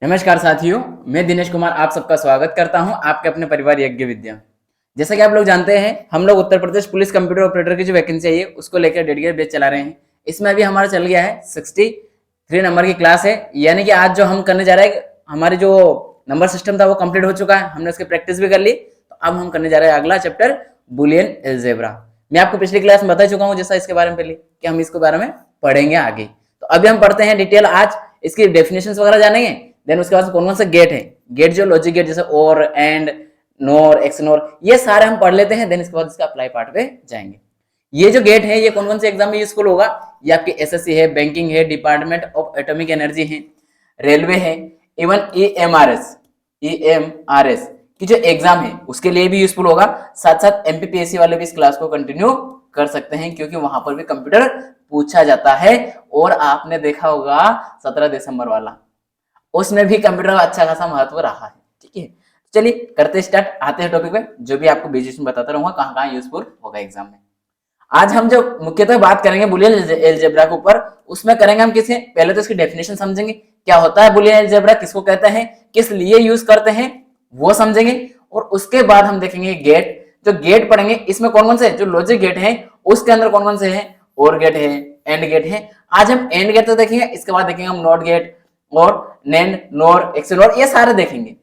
नमस्कार साथियों, मैं दिनेश कुमार आप सबका स्वागत करता हूं आपके अपने परिवार यज्ञ विद्या। जैसा कि आप लोग जानते हैं, हम लोग Uttar Pradesh police computer operator की जो वैकेंसी है उसको लेकर डेडिकेटेड बैच चला रहे हैं। इसमें अभी हमारा चल गया है 63 नंबर की क्लास है, यानी कि आज जो हम करने जा रहे हैं, हमारे जो नंबर सिस्टम था वो कंप्लीट हो चुका है, हमने उसकी प्रैक्टिस भी कर ली। तो अब हम करने जा रहे हैं अगला चैप्टर बुलियन अलजेब्रा। मैं आपको पिछली क्लास में बता चुका हूँ जैसा इसके बारे में पहले कि हम इसके बारे में पढ़ेंगे आगे। तो अभी हम पढ़ते हैं डिटेल, आज इसकी डेफिनेशंस वगैरह जानेंगे। देन उसके बाद कौन कौन से गेट है, गेट जो लॉजिक गेट जैसे और, एंड, नोर, एक्सनोर, ये सारे हम पढ़ लेते हैं। देन इसके बाद इसका अप्लाई पार्ट पे जाएंगे। ये जो गेट है ये कौन कौन से एग्जाम में यूजफुल होगा, ये आपके एसएससी है, बैंकिंग है, डिपार्टमेंट ऑफ एटॉमिक एनर्जी है, रेलवे है, इवन ईएमआरएस की जो एग्जाम है उसके लिए भी यूजफुल होगा। साथ साथ एमपीपीएससी वाले भी इस क्लास को कंटिन्यू कर सकते हैं, क्योंकि वहां पर भी कंप्यूटर पूछा जाता है। और आपने देखा होगा 17 दिसंबर वाला, उसमें भी कंप्यूटर का अच्छा खासा महत्व रहा है। ठीक है, चलिए करते स्टार्ट, आते हैं टॉपिक पे, जो भी आपको बीच में बताता रहूंगा कहां कहां यूजफुल होगा एग्जाम में। आज हम जो मुख्यतः बात करेंगे बुलियन अलजेब्रा के ऊपर, उसमें करेंगे हम किसे, पहले तो इसकी डेफिनेशन समझेंगे, क्या होता है बुलियन अलजेब्रा, किसको कहते हैं, किस लिए यूज करते हैं वो समझेंगे। और उसके बाद हम देखेंगे गेट, जो गेट पढ़ेंगे इसमें कौन कौन से, जो लॉजिक गेट है उसके अंदर कौन कौन से हैं, और गेट है, एंड गेट है। आज हम एंड गेट तो देखेंगे, इसके बाद देखेंगे हम नॉट गेट और नेंड, नोर, एक्सनोर, ये सारे देखेंगे।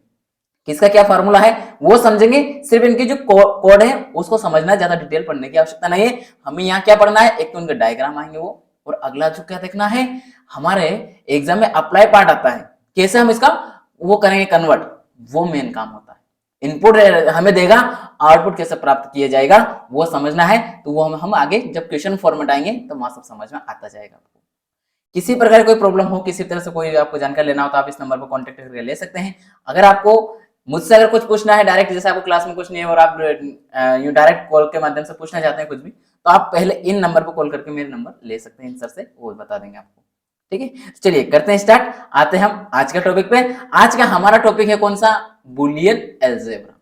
किसका क्या फार्मूला है वो समझेंगे। सिर्फ इनकी जो कोड है उसको समझना, ज्यादा डिटेल पढ़ने की आवश्यकता नहीं है। हमें यहाँ क्या पढ़ना है, एक तो उनके डायग्राम आएंगे वो, और अगला जो क्या देखना है, हमारे एग्जाम में अप्लाई पार्ट आता है, कैसे हम इसका वो करेंगे कन्वर्ट, वो मेन काम होता है। इनपुट हमें देगा, आउटपुट कैसे प्राप्त किया जाएगा वो समझना है। तो वो हम आगे जब क्वेश्चन फॉर्मेट आएंगे तो वहां सब समझ में आता जाएगा। किसी प्रकार कोई प्रॉब्लम हो, किसी तरह से कोई आपको जानकारी लेना हो तो आप इस नंबर पर कांटेक्ट करके ले सकते हैं। अगर आपको मुझसे अगर कुछ पूछना है डायरेक्ट, जैसे आपको क्लास में कुछ नहीं है और आप यूं डायरेक्ट कॉल के माध्यम से पूछना चाहते हैं कुछ भी, तो आप पहले इन नंबर पर कॉल करके मेरे नंबर ले सकते हैं, इन सर से वो बता देंगे आपको। ठीक है, चलिए करते हैं स्टार्ट, आते हैं हम आज के टॉपिक पे। आज का हमारा टॉपिक है कौन सा, बुलियन अलजेब्रा।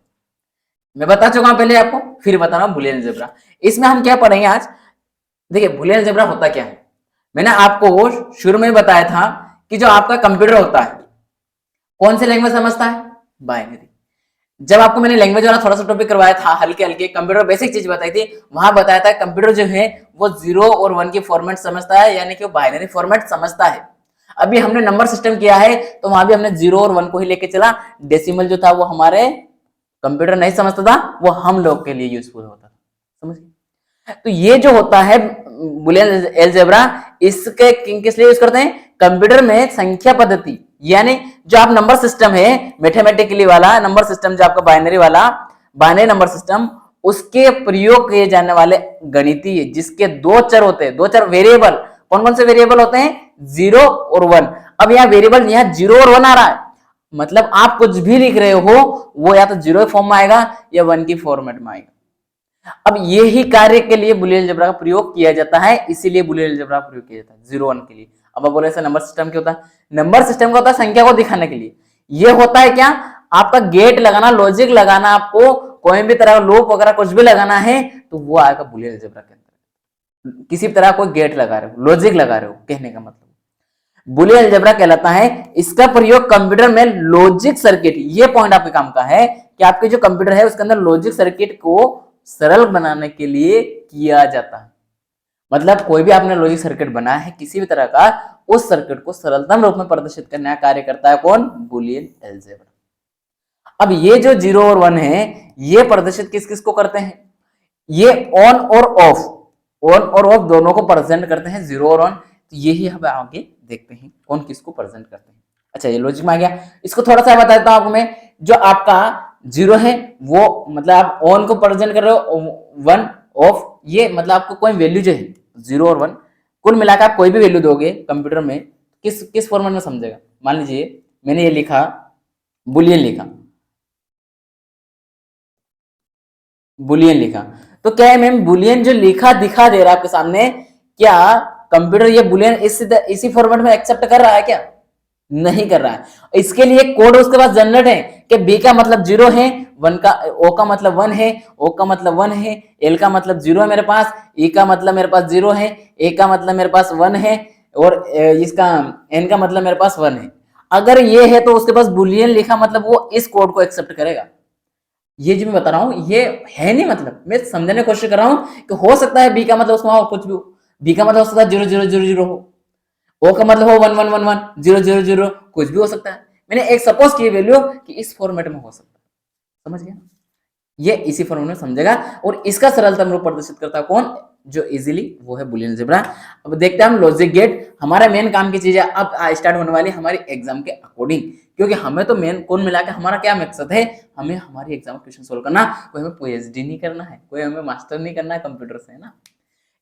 मैं बता चुका हूं पहले आपको, फिर बता रहा हूं बुलियन अलजेब्रा। इसमें हम क्या पढ़ेंगे आज, देखिए बुलियन अलजेब्रा होता क्या है। मैंने आपको शुरू में बताया था कि जो आपका कंप्यूटर होता है कौन सी लैंग्वेज समझता है, बाइनरी। जब आपको मैंने लैंग्वेज वाला थोड़ा सा टॉपिक करवाया था, हल्के हल्के कंप्यूटर बेसिक चीज बताई थी, वहां बताया था कंप्यूटर जो है वो 0 और 1 की फॉर्मेट समझता है, यानी कि वो बाइनरी फॉर्मेट समझता है। अभी हमने नंबर सिस्टम किया है तो वहां भी हमने 0 और 1 को ही लेके चला, डेसिमल जो था वो हमारे कंप्यूटर नहीं समझता था, वो हम लोग के लिए यूजफुल होता था, समझिए। तो ये जो होता है बुलियन अलजेब्रा, इसके किस लिए यूज करते हैं, कंप्यूटर में संख्या पद्धति, यानी जो आप नंबर सिस्टम है मैथमेटिकली वाला नंबर सिस्टम, जो आपका बाइनरी वाला बाइनरी नंबर सिस्टम, उसके प्रयोग किए जाने वाले गणितीय, जिसके दो चर होते हैं, दो चर वेरिएबल, कौन कौन से वेरिएबल होते हैं, 0 और 1। अब यहाँ वेरिएबल यहाँ 0 और 1 आ रहा है, मतलब आप कुछ भी लिख रहे हो वो या तो 0 फॉर्म में आएगा या 1 की फॉर्मेट में आएगा। अब यही कार्य के लिए बुलियन अलजेब्रा का प्रयोग किया जाता है, इसीलिए बुलियन अलजेब्रा का प्रयोग किया जाता है 0 1 के लिए। अब आप बोले सर नंबर सिस्टम क्या होता है, नंबर सिस्टम का होता है संख्या को दिखाने के लिए। ये होता है क्या, आपका गेट लगाना, लॉजिक लगाना, आपको कोई भी तरह का लूप वगैरह कुछ भी लगाना है तो वो आएगा बुलियन अलजेब्रा के अंदर। किसी भी तरह कोई गेट लगा रहे हो, लॉजिक लगा रहे हो, कहने का मतलब बुलियन अलजेब्रा कहलाता है। इसका प्रयोग कंप्यूटर में लॉजिक सर्किट, ये पॉइंट आपके काम का है कि आपके जो कंप्यूटर है उसके अंदर लॉजिक सर्किट को सरल बनाने के लिए किया जाता है। मतलब कोई भी आपने लॉजिक सर्किट बनाया है किसी भी तरह का, उस सर्किट को सरलतम रूप में प्रदर्शित करने का कार्य करता है कौन, बुलियन अलजेब्रा। अब ये जो 0 और 1 है ये प्रदर्शित किस किस को करते हैं, ये ऑन और ऑफ, ऑन और ऑफ दोनों को प्रेजेंट करते हैं, 0 और 1। तो यही हम आगे देखते हैं कौन किसको प्रेजेंट करते हैं। अच्छा ये लॉजिक में आ गया, इसको थोड़ा सा बता देता हूं आपको मैं। जो आपका 0 है वो मतलब आप ऑन को प्रेजेंट कर रहे हो, 1 ऑफ, ये मतलब आपको कोई वैल्यू जो है 0 और 1 कुल मिलाकर आप कोई भी वैल्यू दोगे कंप्यूटर में, किस किस फॉर्मेट में समझेगा। मान लीजिए मैंने ये लिखा बुलियन लिखा, बुलियन लिखा, तो क्या है मैम बुलियन जो लिखा दिखा दे रहा है आपके सामने, क्या कंप्यूटर ये बुलियन इसी फॉर्मेट में एक्सेप्ट कर रहा है क्या, नहीं कर रहा है। इसके लिए कोड उसके पास जनरेट है कि बी का मतलब 0 है, 1 का, ओ का मतलब 1 है, ओ का मतलब 1 है, एल का मतलब 0 है मेरे पास, ई का मतलब मेरे पास 0 है, ए का मतलब मेरे पास 1 है, और इसका एन का मतलब मेरे पास 1 है। अगर ये है तो उसके पास बुलियन लिखा मतलब वो इस कोड को एक्सेप्ट करेगा। ये जो मैं बता रहा हूं ये है नहीं, मतलब मैं समझने की कोशिश कर रहा हूं कि हो सकता है बी का मतलब उसमें हो कुछ भी हो, बी का मतलब हो सकता है 0000 हो, ओ का मतलब हो 1111 000 कुछ भी हो सकता है। मैंने एक सपोज की वैल्यू कि इस फॉर्मेट में हो सकता है, समझ गया? ये इसी फॉर्मेट में समझेगा और इसका सरलतम रूप प्रदर्शित करता है कौन? जो इजीली, वो है बुलियन अलजेब्रा। अब देखते हैं हम लॉजिक गेट। हमारा मेन काम की चीज है अब स्टार्ट होने वाली हमारी एग्जाम के अकॉर्डिंग, क्योंकि हमें तो मेन कौन मिला के हमारा क्या मकसद है, हमें हमारी एग्जाम क्वेश्चन सोल्व करना, कोई हमें पीएचडी नहीं करना है, कोई हमें मास्टर नहीं करना है कंप्यूटर से, है ना।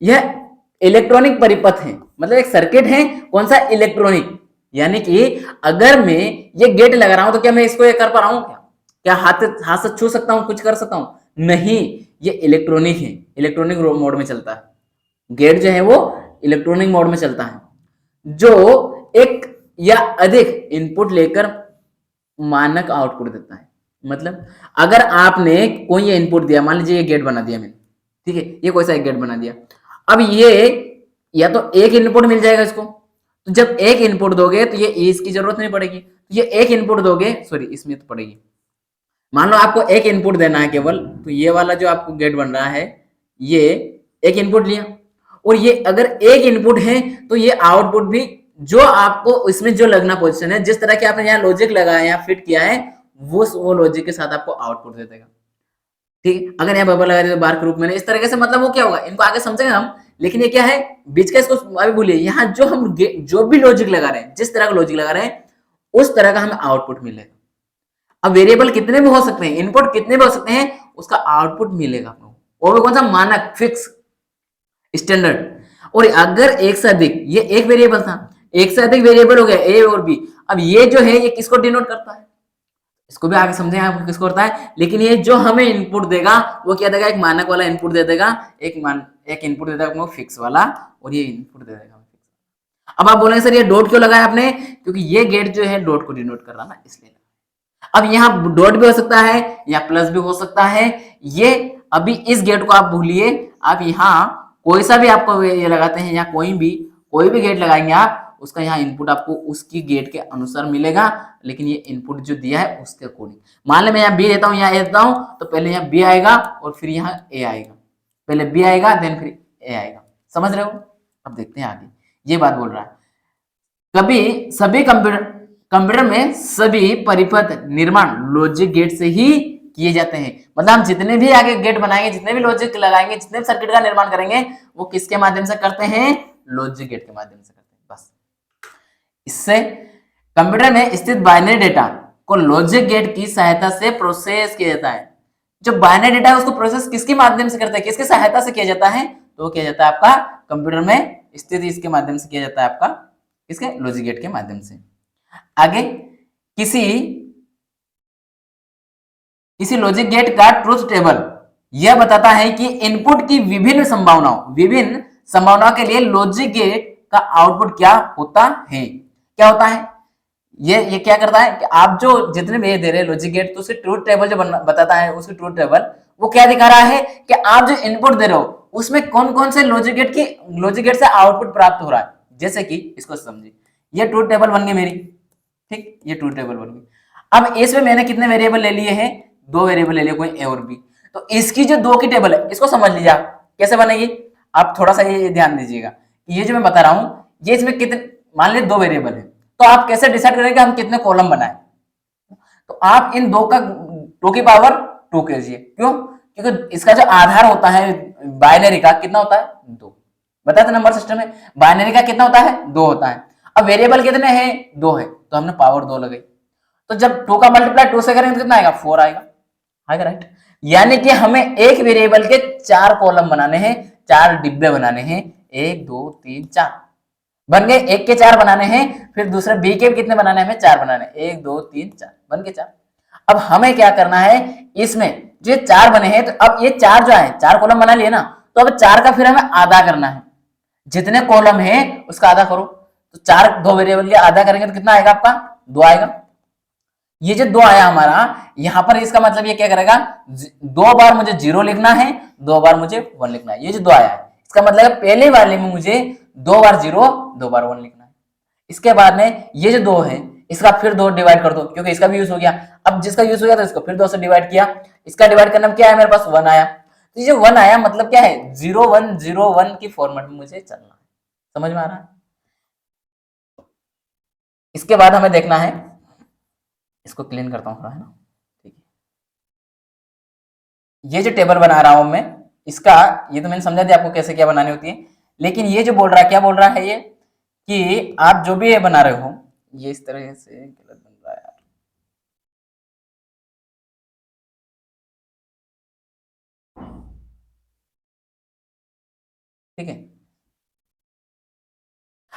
यह इलेक्ट्रॉनिक परिपथ है, मतलब एक सर्किट है, कौन सा? इलेक्ट्रॉनिक। यानी कि अगर मैं ये गेट लगा रहा हूं तो क्या मैं इसको ये कर पा रहा हूं? क्या हाथ से छू सकता हूं, कुछ कर सकता हूं? नहीं, ये इलेक्ट्रॉनिक है, इलेक्ट्रॉनिक मोड में चलता है। गेट जो है वो इलेक्ट्रॉनिक मोड में चलता है, जो एक या अधिक इनपुट लेकर मानक आउटपुट देता है। मतलब अगर आपने कोई ये इनपुट दिया, मान लीजिए ये गेट बना दिया मैंने, ठीक है, ये कोई सा एक गेट बना दिया। अब ये या तो एक इनपुट मिल जाएगा इसको, तो जब एक इनपुट दोगे तो ये इसकी जरूरत नहीं पड़ेगी, तो ये एक इनपुट दोगे, सॉरी इसमें तो पड़ेगी। मान लो आपको एक इनपुट देना है केवल, तो ये वाला जो आपको गेट बन रहा है, ये एक इनपुट लिया, और ये अगर एक इनपुट है तो ये आउटपुट भी जो आपको इसमें जो लगना पोजीशन है, जिस तरह के आपने यहाँ लॉजिक लगाया, यहाँ फिट किया है, वो लॉजिक के साथ आपको आउटपुट दे देगा। ठीक, अगर यहाँ बबल लगा दिया तो बार के रूप में, इस तरीके से, मतलब वो क्या होगा, इनको आगे समझेंगे हम। लेकिन ये क्या है बीच का, इसको अभी भूलिए। यहाँ जो हम जो भी लॉजिक लगा रहे हैं, जिस तरह का लॉजिक लगा रहे हैं, उस तरह का हमें आउटपुट मिलेगा। अब वेरिएबल कितने भी हो सकते हैं, इनपुट कितने भी हो सकते हैं, उसका आउटपुट मिलेगा आपको, वो भी कौन सा? मानक, फिक्स, स्टैंडर्ड। और अगर एक से अधिक, ये एक वेरिएबल था, एक से अधिक वेरिएबल हो गया ए और बी, अब ये जो है ये किसको डिनोट करता है, इसको भी आगे समझेंगे आपको किसको करता है। लेकिन ये जो हमें इनपुट देगा वो क्या देगा? एक मानक वाला इनपुट दे देगा, एक इनपुट दे देगा फिक्स वाला, और ये इनपुट दे देगा। अब आप बोलेंगे सर ये डॉट क्यों लगाया आपने? क्योंकि ये गेट जो है डॉट को डिनोट कर रहा ना, इसलिए। अब यहाँ डॉट भी हो सकता है या प्लस भी हो सकता है। ये अभी इस गेट को आप भूलिए, आप यहाँ कोई सा भी आपको ये लगाते हैं, या कोई भी गेट लगाएंगे आप, उसका यहाँ इनपुट आपको उसकी गेट के अनुसार मिलेगा। लेकिन ये इनपुट जो दिया है उसके अकॉर्डिंग, मान लो मैं यहाँ बी देता हूँ, यहाँ ए देता हूँ, तो पहले यहाँ बी आएगा और फिर यहाँ ए आएगा, पहले बी आएगा देन फिर ए आएगा। समझ रहे हो? अब देखते हैं आगे, ये बात बोल रहा है कभी सभी कंप्यूटर में सभी परिपथ निर्माण लॉजिक गेट से ही किए जाते हैं। मतलब हम जितने भी आगे गेट बनाएंगे, जितने भी लॉजिक लगाएंगे, जितने भी सर्किट का निर्माण करेंगे, वो किसके माध्यम से करते हैं? लॉजिक गेट के माध्यम से करते हैं। बस इससे कंप्यूटर में स्थित बाइनरी डेटा को लॉजिक गेट की सहायता से प्रोसेस किया जाता है। जो बाइनरी डेटा है उसको प्रोसेस किसके माध्यम से करते हैं, किसकी सहायता से किया जाता है? तो किया जाता है आपका कंप्यूटर में स्थित इसके माध्यम से किया जाता है, आपका किसके? लॉजिक गेट के माध्यम से। आगे किसी लॉजिक गेट का ट्रूथ टेबल यह बताता है कि इनपुट की विभिन्न संभावनाओं के लिए लॉजिक गेट का आउटपुट क्या होता है। क्या होता है ये क्या करता है कि आप जो जितने भी दे रहे हैं लॉजिक गेट, तो उसके ट्रूथ टेबल जो बताता है, उसकी ट्रूथ टेबल वो क्या दिखा रहा है कि आप जो इनपुट दे रहे हो उसमें कौन कौन से लॉजिक गेट से आउटपुट प्राप्त हो रहा है। जैसे कि इसको समझिए, ये ट्रूथ टेबल बन गई मेरी, ठीक, ये ट्रूथ टेबल बन गई। अब इसमें मैंने कितने वेरिएबल ले लिए हैं? 2 वेरिएबल ले लिए, कोई ए और बी। तो इसकी जो 2 की टेबल है इसको समझ लीजिए आप कैसे बनेगी। आप थोड़ा सा ये ध्यान दीजिएगा, ये जो मैं बता रहा हूं, ये इसमें कितने, मान लीजिए 2 वेरिएबल है, तो आप कैसे डिसाइड करेंगे हम कितने कॉलम बनाए? तो आप इन 2 का 2 की पावर 2 कीजिए। क्यों? क्योंकि इसका जो आधार होता है बाइनरी का कितना होता है? 2। बताते थे नंबर सिस्टम में बाइनरी का कितना होता है? 2 होता है। अब वेरिएबल कितने हैं? 2 है, तो हमने पावर 2 लगाई। तो जब 2 का मल्टीप्लाई 2 से करेंगे तो कितना आएगा? 4 आएगा। राइट? यानी कि हमें एक वेरिएबल के 4 कॉलम बनाने हैं, 4 डिब्बे बनाने हैं। 1 2 3 4 बन गए। एक के 4 बनाने हैं, फिर दूसरे बी के कितने बनाने हैं? हमें 4 बनाने हैं। 1 2 3 4 बन के 4। अब हमें क्या करना है, इसमें जो 4 बने हैं, तो अब ये 4 जो है 4 कॉलम बना लिए ना, तो अब 4 का फिर हमें आधा करना है। जितने कॉलम है उसका आधा करो, तो 4 2 वेरिएबल के आधा करेंगे तो कितना आएगा? आपका 2 आएगा। ये जो 2 आया हमारा, यहां पर इसका मतलब ये क्या करेगा? 2 बार मुझे 0 लिखना है, 2 बार मुझे 1 लिखना है। ये जो 2 आया है इसका मतलब पहले वाले में मुझे 2 बार 0 2 बार 1 लिखना है। इसके बाद में ये जो 2 है इसका फिर 2 डिवाइड कर दो, क्योंकि इसका भी यूज हो गया। अब जिसका यूज हो गया तो इसको फिर 2 से डिवाइड किया, इसका डिवाइड करना क्या है, मेरे पास 1 आया। तो ये 1 आया मतलब क्या है, 0101 की फॉर्मेट में मुझे चलना है। समझ में आ रहा है? इसके बाद हमें देखना है, इसको क्लीन करता हूं थोड़ा, है ना, ठीक है। ये जो टेबल बना रहा हूं मैं, इसका ये तो मैंने समझा दिया आपको कैसे क्या बनानी होती है, लेकिन ये जो बोल रहा है, क्या बोल रहा है ये, कि आप जो भी ये बना रहे हो, ये इस तरह से गलत बन रहा है यार। ठीक है,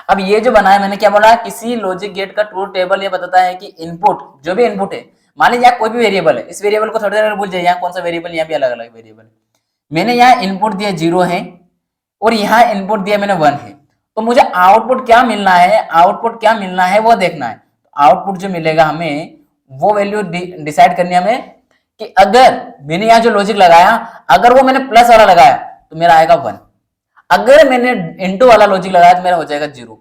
अब ये जो बना है, मैंने क्या बोला, किसी लॉजिक गेट का ट्रूथ टेबल ये बताता है कि इनपुट, जो भी इनपुट है, मान लीजिए कोई भी वेरिएबल है, इस वेरिएबल को थोड़ी देर भूल जाइए, यहाँ कौन सा वेरिएबल, यहाँ भी अलग अलग वेरिएबल। मैंने यहाँ इनपुट दिया 0 है और यहाँ इनपुट दिया मैंने 1 है, तो मुझे आउटपुट क्या मिलना है, आउटपुट क्या मिलना है वो देखना है। आउटपुट जो मिलेगा हमें, वो वैल्यू डिसाइड करनी है हमें, कि अगर मैंने यहाँ जो लॉजिक लगाया, अगर वो मैंने प्लस वाला लगाया तो मेरा आएगा 1, अगर मैंने इंटू वाला लॉजिक लगाया तो मेरा हो जाएगा 0,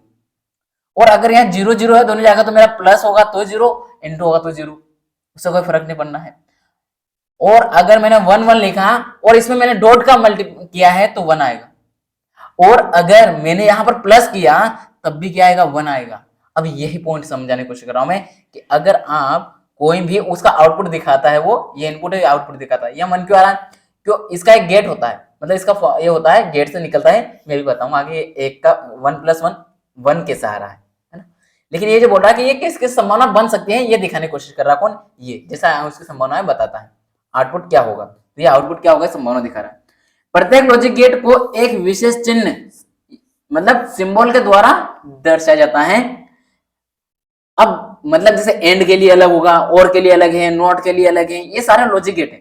और अगर यहाँ 0 0 है दोनों जाएगा तो मेरा प्लस होगा तो 0, इंटू होगा तो 0, उससे कोई फर्क नहीं पड़ना है। और अगर मैंने 1 1 लिखा और इसमें मैंने डॉट का मल्टी किया है तो 1 आएगा, और अगर मैंने यहां पर प्लस किया तब भी क्या आएगा, 1 आएगा। अब यही पॉइंट समझाने की कोशिश कर रहा हूं मैं, कि अगर आप कोई भी उसका आउटपुट दिखाता है, वो ये इनपुट है, आउटपुट दिखाता है, यह मन क्यों आ रहा है, क्यों, इसका एक गेट होता है, मतलब इसका ये होता है, गेट से निकलता है, मैं भी बताऊंगा आगे, एक का 1 + 1 1 के सहारा है ना। लेकिन ये जो बोल रहा है कि ये किस किस संभावना बन सकती है, ये दिखाने की कोशिश कर रहा है कौन, ये, जैसा उसकी संभावना बताता है, आउटपुट क्या होगा, तो ये आउटपुट क्या होगा, संभावना दिखा रहा है। प्रत्येक लॉजिक गेट को एक विशेष चिन्ह, मतलब सिंबल के द्वारा दर्शाया जाता है। अब मतलब जैसे एंड के लिए अलग होगा, और के लिए अलग है, नॉट के लिए अलग है, ये सारे लॉजिक गेट है।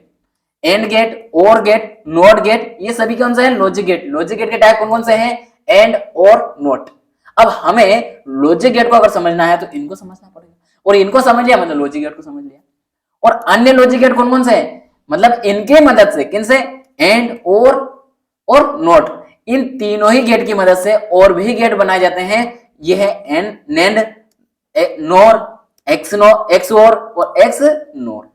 एंड गेट, और गेट, नॉट गेट, ये सभी कौन सा है, लॉजिक गेट। लॉजिक गेट के टाइप कौन कौन से हैं, एंड और नॉट। अब हमें लॉजिक गेट को अगर समझना है तो इनको समझना पड़ेगा, और इनको समझ लिया मतलब लॉजिक गेट को समझ लिया। और अन्य लॉजिक गेट कौन कौन से हैं, मतलब इनके मदद से, किन से, एंड और नॉट, इन तीनों ही गेट की मदद से और भी गेट बनाए जाते हैं। यह है एंड, नेंड, नोर, एक्सओर और एक्स नोर।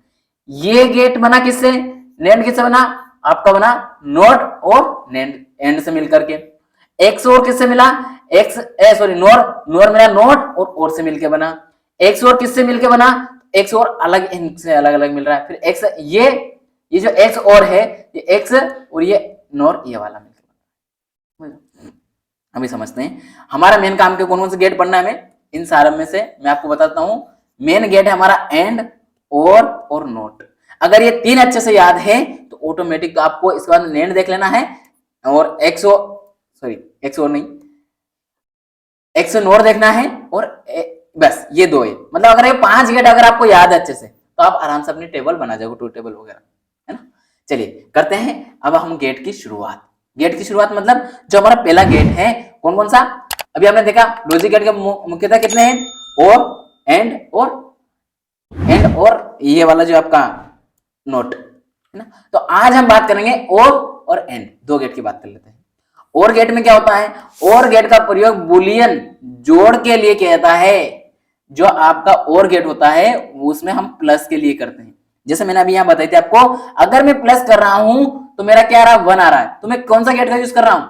ये गेट बना किससे, नेंड किससे बना, आपका बना नोट और नेंड, एंड से मिलकर के। एक्सओर किससे मिला, नोर मिला नोट और से मिलकर बना। एक्सओर किससे मिलकर बना, एक्स और अलग, इनसे अलग अलग मिल रहा है। फिर एक्स, ये जो एक्स और है, ये एक्स और ये नोर, ये वाला मिलकर। अभी समझते हैं हमारा मेन काम के कौन कौन से गेट पढ़ना है हमें। इन सारे में से मैं आपको बताता हूं, मेन गेट है हमारा एंड और नोट। अगर ये तीन अच्छे से याद है तो ऑटोमेटिक तो आपको इसके बाद नेंड देख लेना है, और एक्स और नहीं, एक्स नोर देखना है, और बस ये दो है। मतलब अगर ये 5 गेट अगर आपको याद है अच्छे से तो आप आराम से अपनी टेबल बना जाओगे, ट्रूथ टेबल वगैरह, है ना। चलिए करते हैं अब हम गेट की शुरुआत। गेट की शुरुआत मतलब जो हमारा पहला गेट है कौन कौन सा, अभी हमने देखा लॉजिक गेट के मुख्यतः कितने हैं, और एंड और ये वाला जो आपका नोट है ना। तो आज हम बात करेंगे और एंड, दो गेट की बात कर लेते हैं। और गेट में क्या होता है, और गेट का प्रयोग बुलियन जोड़ के लिए किया जाता है। जो आपका और गेट होता है उसमें हम प्लस के लिए करते हैं। जैसे मैंने अभी यहां बताई थी आपको, अगर मैं प्लस कर रहा हूं तो मेरा क्या आ रहा है, 1 आ रहा है, तो मैं कौन सा गेट का यूज कर रहा हूं,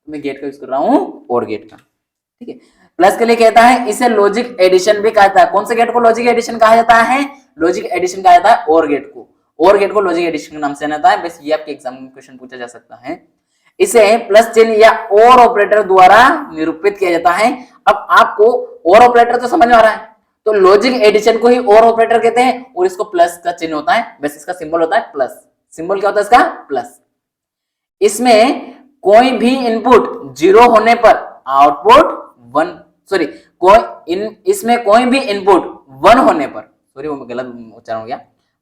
मैं गेट का यूज कर रहा हूं, और गेट का। ठीक है, प्लस के लिए कहता है, इसे लॉजिक एडिशन भी कहा जाता है। कौन से गेट को लॉजिक एडिशन कहा जाता है, लॉजिक एडिशन कहा जाता है और गेट को। और गेट को लॉजिक एडिशन के नाम से जाना जाता है। बस ये आपके एग्जाम में क्वेश्चन पूछा जा सकता है। इसे प्लस चिन्ह या और ऑपरेटर द्वारा निरूपित किया जाता है। अब आपको और ऑपरेटर तो समझ में आ रहा है, तो लॉजिक एडिशन को ही और ऑपरेटर कहते हैं, और इसको प्लस का चिन्ह होता है, बस इसका सिंबल होता है प्लस। सिंबल क्या होता है इसका, प्लस। इसमें कोई भी इनपुट 0 होने पर आउटपुट 1, इसमें कोई भी इनपुट 1 होने पर, वो गलत उच्चारण हो गया,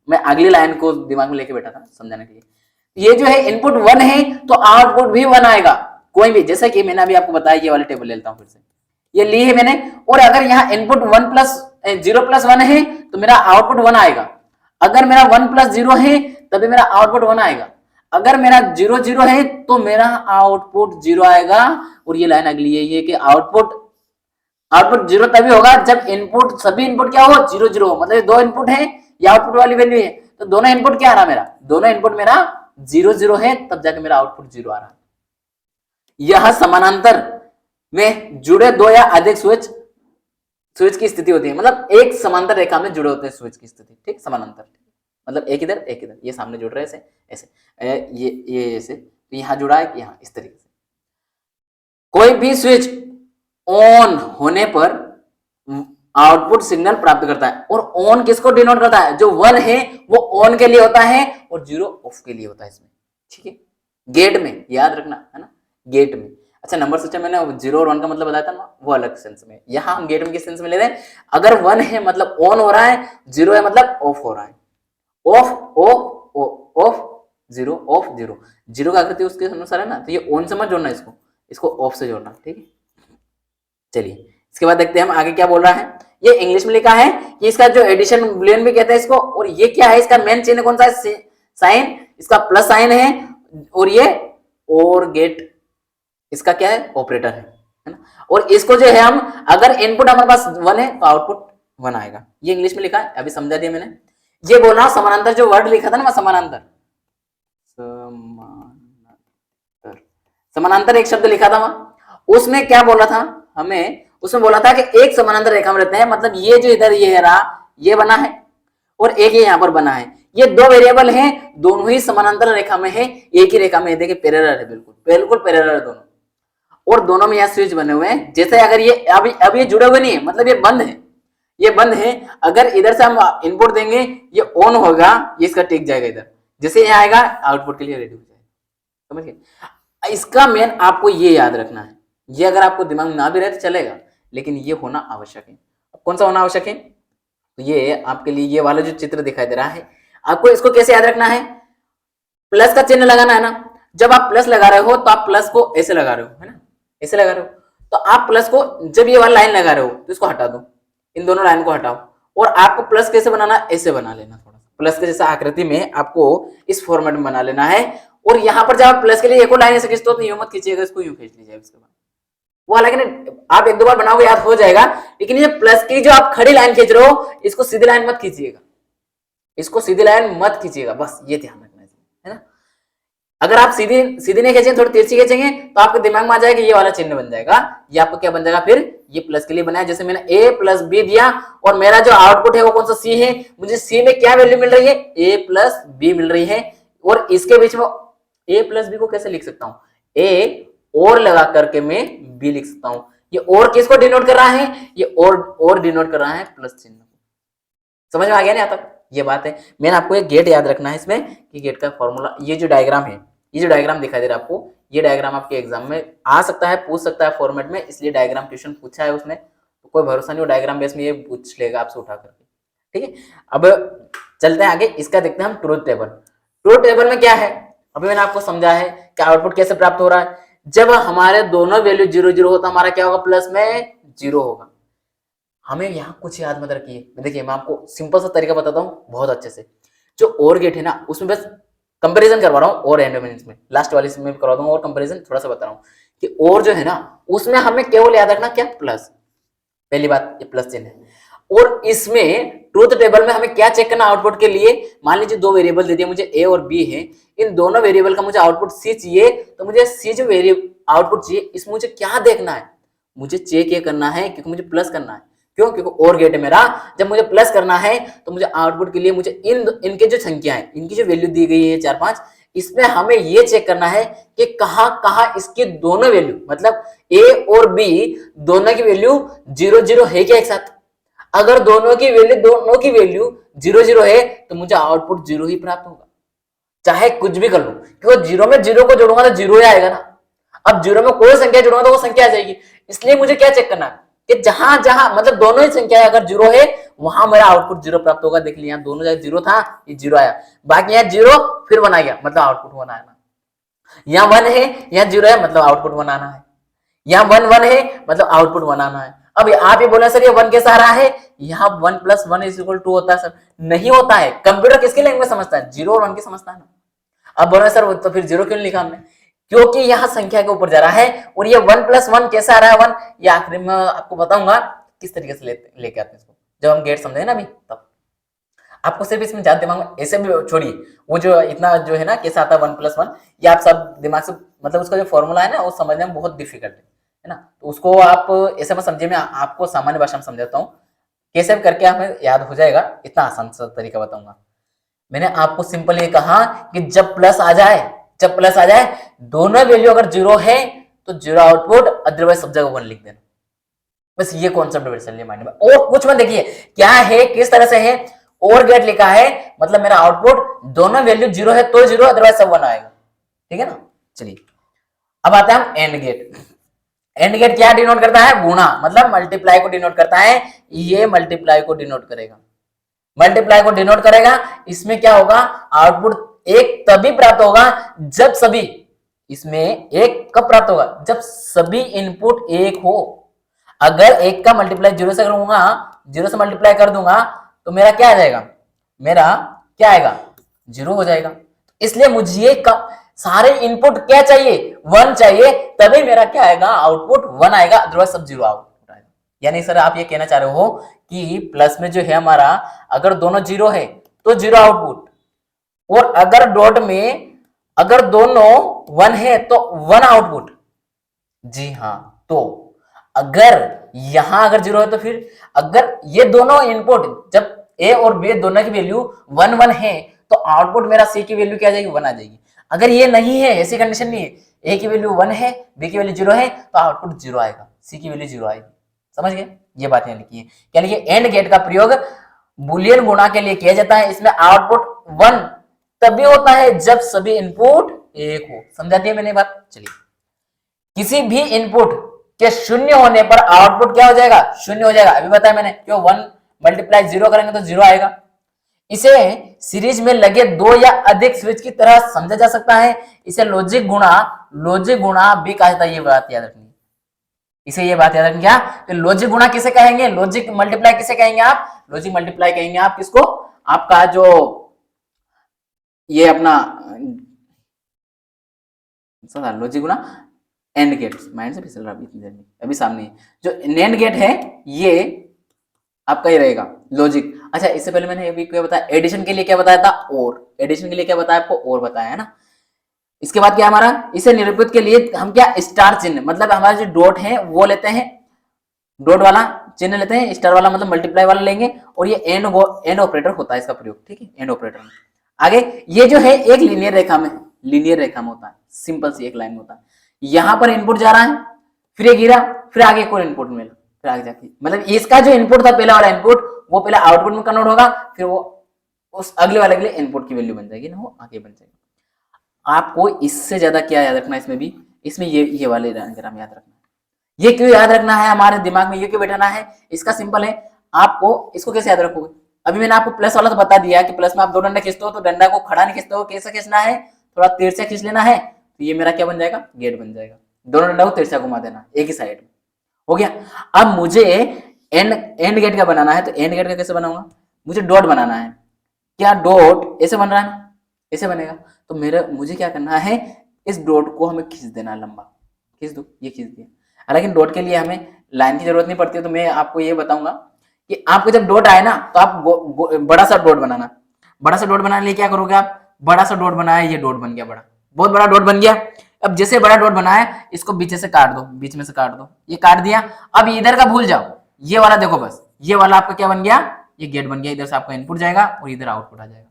मैं अगली लाइन को दिमाग में लेके बैठा था समझाने के लिए। ये जो है इनपुट 1 है तो आउटपुट भी 1 आएगा, कोई भी। जैसे कि मैंने अभी आपको बताया, ये वाली टेबल ले लेता हूं फिर से, ये ली है मैंने, और अगर यहाँ इनपुट 0 + 1 है तो मेरा आउटपुट 1 आएगा। अगर मेरा 1 + 0 है तभी मेरा आउटपुट 1 आएगा। अगर मेरा 0 0 है तो मेरा आउटपुट 0 आएगा। और ये लाइन अगली है, ये कि आउटपुट जीरो तभी होगा जब इनपुट, सभी इनपुट क्या हो, जीरो जीरो हो। मतलब दो इनपुट है, ये आउटपुट वाली वैल्यू है, तो दोनों इनपुट क्या आ रहा मेरा, दोनों इनपुट मेरा जीरो जीरो है, तब जाके मेरा आउटपुट जीरो आ रहा है। यह समानांतर में जुड़े दो या अधिक स्विच की स्थिति होती है। मतलब एक समांतर रेखा में जुड़े होते हैं स्विच की स्थिति, ठीक, समानांतर, मतलब एक इधर एक इधर, ये सामने जुड़ रहे हैं ऐसे ऐसे, ये ऐसे, तो यहाँ जुड़ा है, यहाँ इस तरीके से। कोई भी स्विच ऑन होने पर आउटपुट सिग्नल प्राप्त करता है, और ऑन किसको डिनोट करता है, जो 1 है वो ऑन के लिए होता है और 0 ऑफ के लिए होता है इसमें, ठीक है, गेट में, याद रखना है ना, गेट में। अच्छा, नंबर सिस्टम में ना 0 और 1 का मतलब बताया था ना, वो अलग सेंस में, यहाँ हम गेट में किस सेंस में ले रहे हैं, अगर 1 है मतलब ऑन हो रहा है, 0 है मतलब ऑफ हो रहा है, ऑफ ऑफ ऑफ 0 ऑफ 0, 0 का आकृति उसके अनुसार है ना, तो ये ऑन से मत जोड़ना, इसको ऑफ से जोड़ना, ठीक है। चलिए इसके बाद देखते हैं हम आगे क्या बोल रहा है। ये इंग्लिश में लिखा है कि इसका जो एडिशन बुलियन भी कहते हैं इसको, और ये क्या है, इसका मेन चिन्ह कौन सा है, साइन, इसका प्लस साइन है, और ये और गेट इसका क्या है, ऑपरेटर है ना। और इसको जो है हम, अगर इनपुट हमारे पास 1 है तो आउटपुट 1 आएगा। ये इंग्लिश में लिखा है, अभी समझा दिया मैंने। ये बोल रहा हूं समानांतर, जो वर्ड लिखा था ना, समानांतर, समानांतर एक शब्द लिखा था वहां, उसमें क्या बोला था हमें, उसमें बोला था कि एक समानांतर रेखा में रहते हैं, मतलब ये जो इधर ये है रहा, ये बना है, और एक ये यहाँ पर बना है, ये दो वेरिएबल हैं, दोनों ही समानांतर रेखा में है, एक ही रेखा में है, देखिए पैरेलल है, बिल्कुल बिल्कुल पैरेलल है दोनों, और दोनों में यहाँ स्विच बने हुए हैं। जैसे अगर ये अब ये जुड़े हुए नहीं है, मतलब ये बंद है, ये बंद है, अगर इधर से हम इनपुट देंगे, ये ऑन होगा, ये इसका टिक जाएगा इधर, जैसे यहाँ आएगा आउटपुट के लिए रेडी हो जाएगा, समझ गए। इसका मेन आपको ये याद रखना है, ये अगर आपको दिमाग में ना भी रहे तो चलेगा, लेकिन ये होना आवश्यक है। कौन सा होना आवश्यक है, तो ये आपके लिए ये वाला जो चित्र दिखाई दे रहा है, आपको इसको कैसे याद रखना है, प्लस का चिन्ह लगाना है ना। जब आप प्लस लगा रहे हो तो आप प्लस को ऐसे लगा रहे हो, है ना, ऐसे लगा रहे हो, तो आप प्लस को, जब ये वाला लाइन लगा रहे हो तो इसको हटा दो, इन दोनों लाइन को हटाओ, और आपको प्लस कैसे बनाना, ऐसे बना लेना, थोड़ा प्लस के जैसा आकृति में आपको इस फॉर्मेट में बना लेना है। और यहाँ पर जब आप प्लस के लिए एक और लाइन ऐसे खींचते हो तो यूं मत खींचिएगा, इसको यूं खींच लीजिए, इसके बाद वो हालांकि आप एक दो बार बनाओगे याद हो जाएगा, लेकिन ये प्लस की जो आप खड़ी लाइन खींच रहे हो, इसको सीधी लाइन मत खींचिएगा, इसको सीधी लाइन मत खींचिएगा, बस ये ध्यान रखना है ना। अगर आप सीधी नहीं खींचेंगे, थोड़ी तिरछी खींचेंगे, तो आपके दिमाग में आ जाएगा ये वाला चिन्ह बन जाएगा, ये आपको क्या बन जाएगा, फिर ये प्लस के लिए बनाया। जैसे मैंने a प्लस बी दिया, और मेरा जो आउटपुट है वो कौन सा c है, मुझे c में क्या वैल्यू मिल रही है, a प्लस बी मिल रही है, और इसके बीच में a प्लस बी को कैसे लिख सकता हूं, a और लगा करके मैं b लिख सकता हूं। ये और किसको डिनोट कर रहा है, ये और डिनोट कर रहा है प्लस चिन्ह। समझ में आ गया ना यहाँ तक, ये बात है। मैंने आपको एक गेट याद रखना है इसमें, कि गेट का फॉर्मूला, ये जो डायग्राम है, ये जो डायग्राम दिखाई दे रहा है आपको, ये डायग्राम आपके एग्जाम में आ सकता है, पूछ सकता है फॉर्मेट में, इसलिए डायग्राम क्वेश्चन पूछा है उसने, तो कोई भरोसा नहीं, वो डायग्राम बेस में ये पूछ लेगा आपसे उठा करके, ठीक है। अब चलते हैं आगे, इसका देखते हैं हम ट्रूथ टेबल। ट्रूथ टेबल में क्या है, अभी मैंने आपको समझा है कि आउटपुट कैसे प्राप्त हो रहा है। जब हमारे दोनों वैल्यू 0 0 होता, हमारा क्या होगा, प्लस में 0 होगा। हमें यहाँ कुछ याद मत रखिए, देखिए मैं आपको सिंपल सा तरीका बताता हूँ बहुत अच्छे से। जो और गेट है ना, उसमें बस कंपैरिजन करवा रहा हूँ, और एंड में लास्ट वाली में भी करवा दूंगा, और कंपैरिजन थोड़ा सा बता रहा हूँ कि और जो है ना, उसमें हमें केवल याद रखना क्या, प्लस, पहली बात ये प्लस चिन्ह है। और इसमें ट्रूथ टेबल में हमें क्या चेक करना आउटपुट के लिए, मान लीजिए दो वेरिएबल दे दिए मुझे, a और b है, इन दोनों वेरिएबल का मुझे आउटपुट c चाहिए, तो मुझे c जो वेरिएबल आउटपुट चाहिए, इसमें मुझे क्या देखना है, मुझे चेक ये करना है, क्योंकि मुझे प्लस करना है। क्यों, क्योंकि और गेट है मेरा, जब मुझे प्लस करना है तो मुझे आउटपुट के लिए मुझे इनके जो संख्या है, इनकी जो वैल्यू दी गई है 4 5, इसमें हमें ये चेक करना है कि कहां कहां इसकी दोनों वैल्यू, मतलब a और b दोनों की वैल्यू 0 0 है क्या एक साथ। अगर दोनों की वैल्यू 0 0 है तो मुझे आउटपुट 0 ही प्राप्त होगा, चाहे कुछ भी कर लूं, क्योंकि 0 में 0 को जोड़ूंगा तो 0 ही आएगा ना। अब 0 में कोई संख्या जोड़ूंगा तो वो संख्या आ जाएगी। इसलिए मुझे क्या चेक करना है कि जहां जहां मतलब दोनों ही संख्या अगर 0 है, वहां मेरा आउटपुट 0 प्राप्त होगा। देख लिया, दोनों जगह 0 था, ये 0 आया, बाकी यहाँ 0 फिर 1 आ गया, मतलब आउटपुट 1 आया ना। यहाँ 1 है, यहाँ 0 है, मतलब आउटपुट 1 आना है। यहाँ 1 1 है, मतलब आउटपुट 1 आना है। अब आप ये बोले सर ये 1 कैसा आ रहा है, यहाँ 1 + 1 = 2 होता है सर, नहीं होता है। कंप्यूटर किसकी लैंग्वेज समझता है, 0 और 1 की समझता है ना। अब बोले सर तो फिर 0 क्यों लिखा हमने, क्योंकि यहाँ संख्या के ऊपर जा रहा है। और ये 1+1 कैसे आ रहा है 1, ये आखिरी में आपको बताऊंगा किस तरीके से लेके आते हैं इसको, जब हम गेट समझे ना अभी तब। आपको सिर्फ इसमें ज्यादा दिमाग में ऐसे भी छोड़िए, वो जो इतना जो है ना कैसे आता है 1+1, ये आप सब दिमाग से मतलब उसका जो फॉर्मूला है ना वो समझने में बहुत डिफिकल्ट है ना, तो उसको आप ऐसे में समझिए, मैं आपको सामान्य भाषा में समझाता हूँ, कैसे भी करके हमें याद हो जाएगा, इतना आसान सा तरीका बताऊंगा। मैंने आपको सिंपल ये कहा कि जब प्लस आ जाए, दोनों वैल्यू अगर 0 है तो 0 आउटपुट, अदरवाइज सब जगह 1 लिख देना। बस ये कॉन्सेप्ट बैठ चलिए माइंड में, और कुछ मत देखिए क्या है किस तरह से है। और गेट लिखा है मतलब मेरा आउटपुट दोनों वैल्यू 0 है तो 0, अदरवाइज सब 1 आएगा, ठीक है ना। चलिए अब आते हैं हम एंड गेट। एंड गेट क्या डिनोट करता है, गुणा, मतलब मल्टीप्लाई को डिनोट करता है। ये मल्टीप्लाई को डिनोट करेगा, इसमें क्या होगा, आउटपुट 1 तभी प्राप्त होगा जब सभी, इसमें 1 कब प्राप्त होगा, जब सभी इनपुट 1 हो। अगर 1 का मल्टीप्लाई 0 से करूंगा, 0 से मल्टीप्लाई कर दूंगा तो मेरा क्या आ जाएगा, मेरा क्या आएगा, 0 हो जाएगा। इसलिए मुझे सारे इनपुट क्या चाहिए, 1 चाहिए, तभी मेरा क्या आएगा, आउटपुट 1 आएगा, अदरवाइज सब 0 आउटपुट आएगा। यानी सर आप ये कहना चाह रहे हो कि प्लस में जो है हमारा, अगर दोनों 0 है तो 0 आउटपुट, और अगर डॉट में अगर दोनों 1 है तो 1 आउटपुट। जी हाँ, तो अगर यहां अगर 0 है तो फिर अगर ये दोनों इनपुट जब ए और बी दोनों की वैल्यू 1 है तो आउटपुट मेरा सी की वैल्यू क्या आ जाएगी, 1 आ जाएगी। अगर ये नहीं है, ऐसी कंडीशन नहीं है, ए की वैल्यू 1 है, बी की वैल्यू 0 है, तो आउटपुट 0 आएगा, सी की वैल्यू 0 आएगी। समझ गए, ये बातें लिखी है। क्या लिखिए, एंड गेट का प्रयोग बुलियन गुणा के लिए किया जाता है। इसमें आउटपुट 1 तभी होता है जब सभी इनपुट 1 हो। समझा दिया मैंने बात। चलिए, किसी भी इनपुट के 0 होने पर आउटपुट क्या हो जाएगा, 0 हो जाएगा। अभी बताया मैंने, क्यों 1 मल्टीप्लाई 0 करेंगे तो 0 आएगा। इसे सीरीज में लगे 2 या अधिक स्विच की तरह समझा जा सकता है। इसे लॉजिक गुणा भी कहा जाता है। ये बात याद रखनी, इसे ये बात याद रखनी क्या, तो लॉजिक गुणा किसे कहेंगे, लॉजिक मल्टीप्लाई किसे कहेंगे आप, लॉजिक मल्टीप्लाई कहेंगे आप किसको, आपका जो ये अपना लॉजिक गुणा एंड गेट, माइंड से फिसल रहा इतनी देर में, अभी सामने जो नेंड गेट है ये आपका ही रहेगा लॉजिक। अच्छा, इससे पहले मैंने अभी क्या बताया, एडिशन के लिए क्या बताया था, और एडिशन के लिए क्या बताया आपको, और बताया है ना। इसके बाद क्या हमारा, इसे निरूपित के लिए हम क्या, स्टार चिन्ह, मतलब हमारा जो डॉट है वो लेते हैं, डॉट वाला चिन्ह लेते हैं, स्टार वाला मतलब मल्टीप्लाई वाला लेंगे, और ये एंड ऑपरेटर होता है इसका प्रयोग, ठीक है, एंड ऑपरेटर में। आगे ये जो है एक लीनियर रेखा में होता है, सिंपल सी एक लाइन में होता है। यहां पर इनपुट जा रहा है, फिर ये गिरा, फिर आगे एक और इनपुट मिला, फिर आगे जाके मतलब इसका जो इनपुट था पहला वाला इनपुट, वो पहले आउटपुट में कन्वर्ट होगा, फिर वो उस अगले वाले के लिए इनपुट की वैल्यू बन जाएगी ना, वो आगे बन जाएगी। आपको इससे ज्यादा क्या याद रखना है इसमें भी, इसमें ये वाले डायग्राम याद रखना है। ये क्यों याद रखना है, हमारे दिमाग में ये क्यों बैठाना है, इसका सिंपल है। आपको इसको कैसे याद रखोगे, अभी मैंने आपको प्लस वाला तो बता दिया कि प्लस में आप 2 डंडे खींचते हो तो डंडा को खड़ा नहीं खींचते हो, कैसे खींचना है, थोड़ा तीर से खींच लेना है, तो ये मेरा क्या बन जाएगा, गेट बन जाएगा। दोनों डंडा को तीर से घुमा देना एक ही साइड में, हो गया। अब मुझे एंड गेट का बनाना है, तो एंड गेट का कैसे बनाऊंगा, मुझे डॉट बनाना है। क्या डॉट ऐसे बन रहा है ना, ऐसे बनेगा, तो मुझे क्या करना है, इस डॉट को हमें खींच देना, लंबा खींच दो, ये खींच दिया। हालांकि डॉट के लिए हमें लाइन की जरूरत नहीं पड़ती है, तो मैं आपको ये बताऊंगा कि आपको जब डॉट आए ना तो आप बड़ा सा डॉट बनाना। बड़ा सा डॉट बनाने के लिए क्या करोगे आप, बड़ा सा डॉट बनाया, ये डॉट बन गया, बड़ा बहुत बड़ा डॉट बन गया। अब जैसे बड़ा डॉट बनाया, इसको बीच से काट दो, बीच में से काट दो, ये काट दिया। अब इधर का भूल जाओ, ये वाला देखो, बस ये वाला आपका क्या बन गया, ये गेट बन गया। इधर से आपका इनपुट जाएगा और इधर आउटपुट आ जाएगा।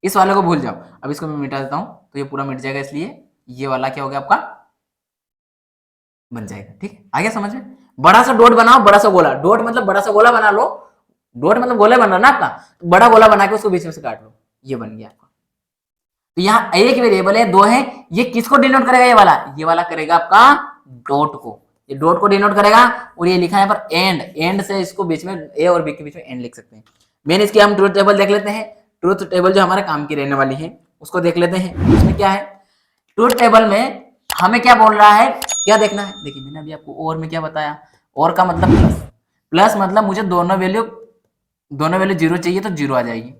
इस वाले को भूल जाओ। अब इसको मैं मिटा देता हूं तो ये पूरा मिट जाएगा, इसलिए ये वाला क्या हो गया आपका, बन जाएगा। ठीक है, आ गया समझ में। बड़ा सा डॉट बनाओ, बड़ा सा गोला, डॉट मतलब बड़ा सा गोला बना लो, डॉट मतलब गोला बन रहा ना आपका, बड़ा गोला बना के उसको बीच में से काट लो, ये बन गया आपका। तो यहाँ एक वेरिएबल है, 2 है, ये किसको डिनोट करेगा, ये वाला करेगा आपका डॉट को, ये डॉट को डिनोट करेगा। और ये लिखा है पर एंड से इसको बीच में ए और बी के बीच में एंड लिख सकते हैं। मेन इसकी हम ट्रूथ टेबल देख लेते हैं। ट्रूथ टेबल जो हमारे काम की रहने वाली है उसको देख लेते हैं। उसमें क्या है, ट्रूथ टेबल में हमें क्या बोल रहा है, क्या देखना है। देखिए मैंने अभी आपको और में क्या बताया, और का मतलब प्लस, प्लस मतलब मुझे दोनों वैल्यू 0 चाहिए तो 0 आ जाएगी।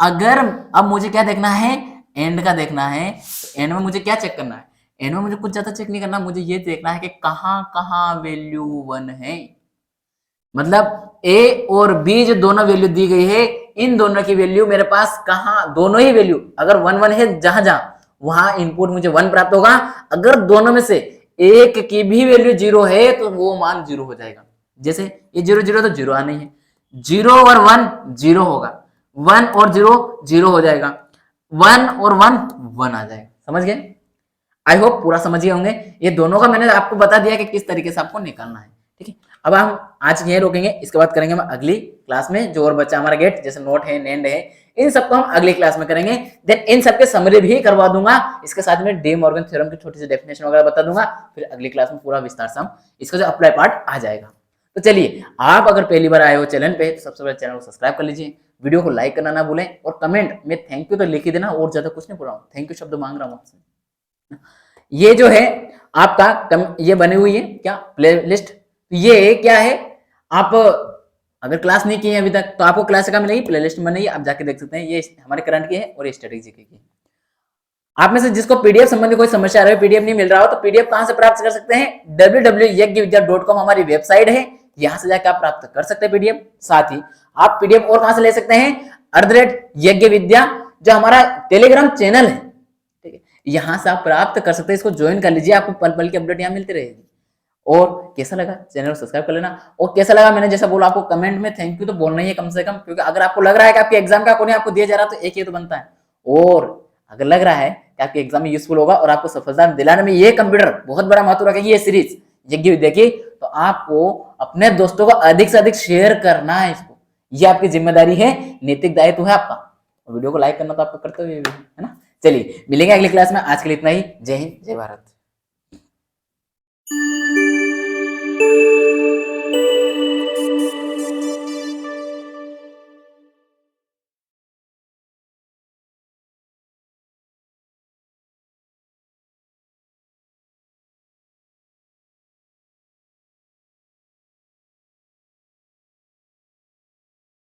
अगर अब मुझे क्या देखना है, एंड का देखना है, एंड में मुझे क्या चेक करना है, एन में मुझे कुछ ज्यादा चेक नहीं करना, मुझे ये देखना है कि कहाँ कहाँ वैल्यू 1 है। मतलब ए और बी जो दोनों वैल्यू दी गई है, इन दोनों की वैल्यू मेरे पास कहाँ, दोनों ही वैल्यू अगर 1 1 है जहां जहां, वहां इनपुट मुझे 1 प्राप्त होगा। अगर दोनों में से एक की भी वैल्यू 0 है तो वो मान 0 हो जाएगा। जैसे ये 0 0 तो 0 आना ही है, 0 और 1 0 होगा, 1 और 0 0 हो जाएगा, 1 और 1 1 आ जाएगा। समझ गए? आई होप पूरा समझिए होंगे। ये दोनों का मैंने आपको बता दिया कि किस तरीके से आपको निकालना है। ठीक है, अब हम आज यहीं रोकेंगे, इसके बाद करेंगे हम अगली क्लास में जो और बच्चा हमारा गेट, जैसे नोट है, नेंड है, इन सबको हम अगली क्लास में करेंगे। देन इन सबके समरी भी करवा दूंगा, इसके साथ में डे मॉर्गन थ्योरम की छोटी सी डेफिनेशन वगैरह बता दूंगा। फिर अगली क्लास में पूरा विस्तार से हम इसका जो अप्लाई पार्ट आ जाएगा। तो चलिए, आप अगर पहली बार आए हो चैनल पे तो सबसे पहले चैनल को सब्सक्राइब कर लीजिए, वीडियो को लाइक करना ना भूलें, और कमेंट में थैंक यू तो लिख ही देना, और ज्यादा कुछ नहीं बोल रहा हूँ, थैंक यू शब्द मांग रहा हूँ आपसे। ये जो है आपका ये बनी हुई है क्या प्ले लिस्ट, ये क्या है, आप अगर क्लास नहीं की है अभी तक तो आपको क्लास का मिलेगी, प्ले लिस्ट बनेगी, आप जाके देख सकते हैं। ये हमारे करंट की है और ये स्ट्रेटेजी की है। आप में से जिसको पीडीएफ संबंधी कोई समस्या आ रही है, पीडीएफ नहीं मिल रहा हो, तो पीडीएफ कहां से प्राप्त कर सकते हैं? www.yajnavidya.com हमारी वेबसाइट है, यहां से जाकर आप प्राप्त कर सकते हैं पीडीएफ। साथ ही आप पीडीएफ और कहां से ले सकते हैं? @यज्ञविद्या जो हमारा टेलीग्राम चैनल है, ठीक है, यहां से आप प्राप्त कर सकते हैं। इसको ज्वाइन कर लीजिए, आपको पल पल की अपडेट यहाँ मिलती रहेगी। और कैसा लगा चैनल को सब्सक्राइब कर लेना, और कैसा लगा मैंने जैसा बोला आपको कमेंट में थैंक यू तो बोलना ही है कम से कम, क्योंकि अगर आपको लग रहा है कि आपके एग्जाम का कोई आपको दिया जा रहा तो एक ये तो बनता है, और अगर लग रहा है कि आपके एग्जाम में यूजफुल होगा और आपको सफलता दिलाने में ये कंप्यूटर बहुत बड़ा महत्व रखेगी, ये सीरीज यज्ञ विद्या की, तो आपको अपने दोस्तों को अधिक से अधिक शेयर करना है इसको, ये आपकी जिम्मेदारी है, नैतिक दायित्व है आपका। वीडियो को लाइक करना तो आपका कर्तव्य है ना। चलिए मिलेंगे अगली क्लास में, आज के लिए इतना ही। जय हिंद, जय भारत।